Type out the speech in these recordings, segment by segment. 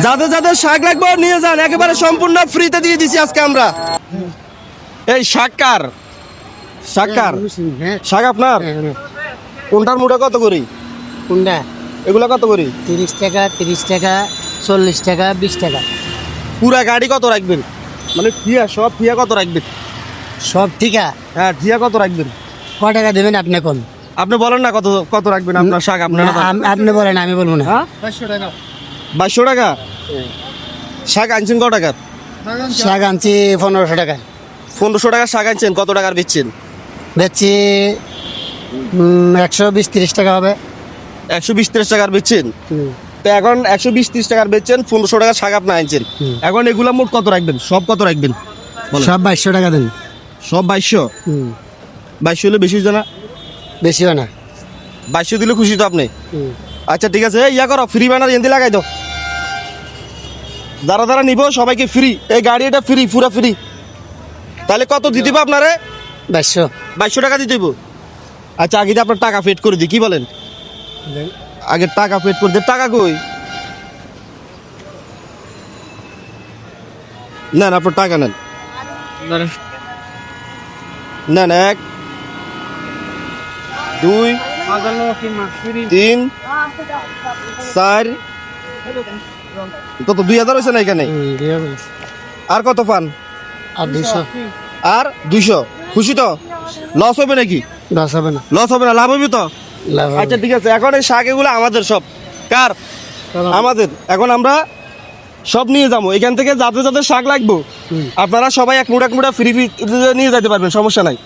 যাদের যাদের শাক লাগবে নিয়ে যান, একেবারে সম্পূর্ণ ফ্রিতে দিয়ে দিছি আজকে আমরা। এই শাক কার? শাক কার? শাক আপনার? কোনটার মুঠা কত করি? কোনটা? এগুলা কত করি? 30 টাকা, 30 টাকা, 40 টাকা, 20 টাকা। পুরা গাড়ি কত রাখবেন? মানে ঠিয়া, সব ঠিয়া কত রাখবেন? সব ঠিকা? হ্যাঁ, ঠিয়া কত রাখবেন? কয় টাকা দেবেন আপনি কোন? আপনি বলেন না কত কত রাখবেন আপনার শাক? আপনার আপনি বলেন, আমি বলবো না। 2200 টাকা। শাক আনছেন কত টাকার? শাক আনছি 1500 টাকা। 1500 টাকার শাক আনছেন, কত টাকার বেচছেন? বেচছি 120-30 টাকা হবে। 120-30 টাকার বেচছেন। তো এখন 120-30 টাকার বেচছেন, 1500 টাকার শাক আপনি আনছেন। এখন এগুলা মোট কত রাখবেন? সব কত রাখবেন? সব 2200 টাকা দেন। সব 2200? 2200 হলে বেশি হচ্ছে না? বেশি হয় না। 2200 দিলে খুশি তো আপনি? আচ্ছা ঠিক আছে, ইয়া করো, ফ্রি ব্যানার এনে লাগাই দাও। যারা যারা নিব সবাইকে ফ্রি, এই গাড়ি এটা ফ্রি, পুরা ফ্রি। তাহলে কত দিতে হবে আপনারে? 2200 টাকা দিতে হবে। আচ্ছা, আগে দিয়ে আপনার টাকা পেড করে দিই, কি বলেন? আগে টাকা পেড করে দিই। টাকা কই? নেন, আপনার টাকা নেন। নেন, 1 2 3 4 কত? 2000 হয়েছে না এখানে? আর কত পান? আর 200। আর 200। খুশি তো? লস হবে নাকি? লস হবে না। লস হবে না, লাভ হবে তো? আচ্ছা ঠিক আছে, এখন এই শাক এগুলো আমাদের সব। কার? আমাদের। এখন আমরা সব নিয়ে যাবো এখান থেকে। যাদের যাদের শাক লাগবো আপনারা সবাই এক মুঠা ফ্রি ফ্রি নিয়ে যেতে পারবেন, সমস্যা নাই।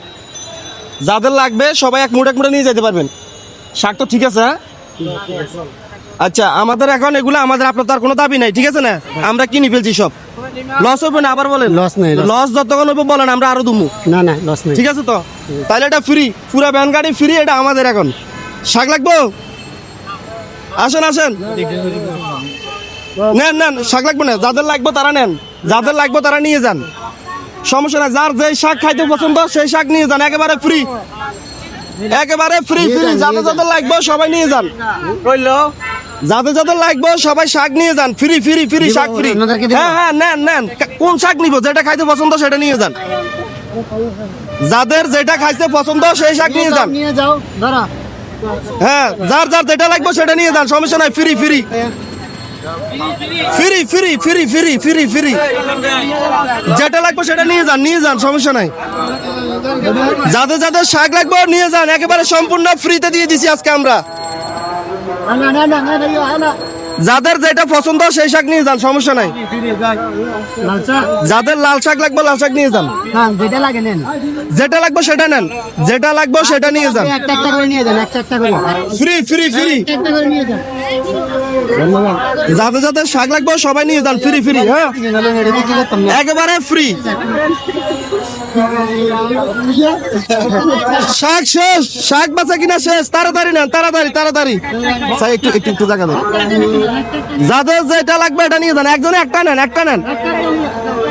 যাদের লাগবে সবাই এক মুঠা নিয়ে যেতে পারবেন। শাক তো ঠিক আছে? হ্যাঁ, আচ্ছা, আমাদের এখন এগুলো আমাদের, আপনার তার কোনো দাবি নাই, ঠিক আছে না? আমরা কিনে ফেলছি সব। লস হবে না? আবার বলেন লস নেই। লস যতক্ষণ হবে বলেন, আমরা আরো দুমু। না না, লস নেই। ঠিক আছে তো? তাহলে এটা ফ্রি, পুরা ভ্যান গাড়ি ফ্রি, এটা আমাদের। এখন শাক লাগবো? আসেন আসেন, নেন নেন, শাক লাগবে না? যাদের লাগবে তারা নেন, যাদের লাগবে তারা নিয়ে যান, সমস্যা নাই। যার যে শাক খাইতে পছন্দ সেই শাক নিয়ে যান, একেবারে ফ্রি, একেবারে ফ্রি ফ্রি। যাদের যাদের লাগবে সবাই নিয়ে যান। যাদের যাদের লাগবে সবাই শাক নিয়ে যান, ফ্রি ফ্রি ফ্রি, শাক ফ্রি। হ্যাঁ হ্যাঁ, নেন নেন, কোন শাক নিব? যেটা খাইতে পছন্দ সেটা নিয়ে যান। যাদের যেটা খাইতে পছন্দ সেই শাক নিয়ে যান। নিয়ে যাও, ধরো। হ্যাঁ, যার যার যেটা লাগবে সেটা নিয়ে যান, সমস্যা নাই। Free free free free free free free free, যেটা লাগবে সেটা নিয়ে যান, নিয়ে যান, সমস্যা নাই। যাদের যাদের শাক লাগবে নিয়ে যান, একেবারে সম্পূর্ণ ফ্রিতে দিয়ে দিছি আজকে আমরা। যাদের যেটা পছন্দ সেই শাক নিয়ে যান, সমস্যা নাই। যাদের লাল শাক লাগবে লাল শাক নিয়ে যান, যেটা লাগে নেন। যেটা লাগবে সেটা নেন, যেটা লাগবে সেটা নিয়ে যান। একটা একটা করে নিয়ে যান, একটা একটা করে। ফ্রি ফ্রি ফ্রি, একটা করে নিয়ে যান। যাদের যাদের শাক লাগবে সবাই নিয়ে যান, ফ্রি ফ্রি। হ্যাঁ, একেবারে ফ্রি। শাক শেষ, শাক বাঁচা কিনা শেষ, তাড়াতাড়ি নেন, তাড়াতাড়ি তাড়াতাড়ি। একটু একটু একটু জায়গা দেন। যাদের যেটা লাগবে এটা নিয়ে যান, একজনে একটা নেন, একটা নেন।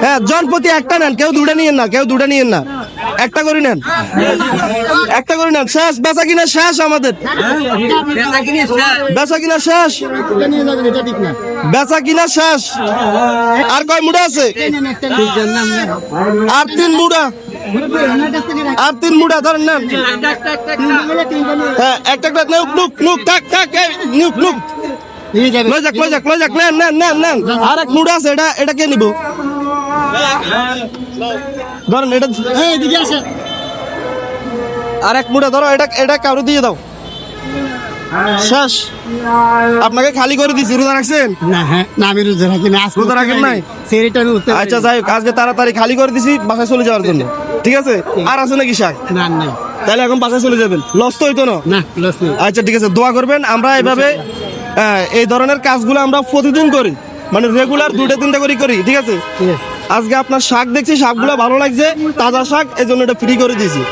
হ্যাঁ, জনপ্রতি একটা নেন, কেউ দুটা নিয়েন না, কেউ দুটা নিয়েন না, একটা করে নেন, একটা করে নেন। শেষ, বেচা কিনা শেষ আমাদের, বেচা কিনা শেষ, বেচা কিনা শেষ। আর কয় মুড়া আছে? আর 3 মুড়া, আর 3 মুড়া ধরেন, নেন। হ্যাঁ, একটা একটা নুক নুক নুক, টাক টাক, নুক নুক, লই যাক লই যাক লই যাক, নেন নেন নেন নেন। আর এক মুড়া আছে, এটা এটা কে নিব? ধরেন এটা, আর এক মুড়া ধরো, এটা এটা কাউরে দিয়ে দাও। শেষ, আপনাকে খালি করে দিছি। রোজা রাখছেন? না, হ্যাঁ না, আমি রোজা রাখি না। রোজা রাখেন নাই? সেটা আমি উঠতে। আচ্ছা যাই হোক, আজকে তাড়াতাড়ি খালি করে দিছি বাসায় চলে যাওয়ার জন্য, ঠিক আছে? আর আছে নাকি শাক? না না, তাহলে এখন বাসায় চলে যাবেন, লস তো হইতো না। না লস নেই। আচ্ছা ঠিক আছে, দোয়া করবেন। আমরা এইভাবে এই ধরনের কাজগুলো আমরা প্রতিদিন করি, মানে রেগুলার 2-3টা করে করি, ঠিক আছে? ঠিক আছে, আজকে আপনার শাক দেখছি, শাকগুলো ভালো লাগছে, তাজা শাক, এই জন্য এটা ফ্রি করে দিয়েছি।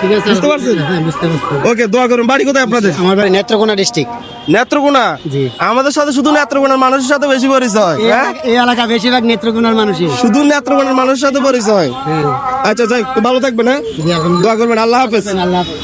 ঠিক আছে, বুঝতে পারছেন? হ্যাঁ, বুঝতে পারছি। ওকে, দোয়া করুন। বাড়ি কোথায় আপনাদের? আমার বাড়ি নেত্রকোনা ডিস্ট্রিক্ট। নেত্রকোনা? জি। আমাদের সাথে শুধু নেত্রকোনার মানুষের সাথে বেশি পরিচয়। হ্যাঁ, এই এলাকা বেশিরভাগ নেত্রকোনার মানুষই। শুধু নেত্রকোনার মানুষের সাথে পরিচয়। হ্যাঁ, আচ্ছা যাই, ভালো থাকবেন। হ্যাঁ, দোয়া করবেন। আল্লাহ হাফেজ। আল্লাহ হাফেজ।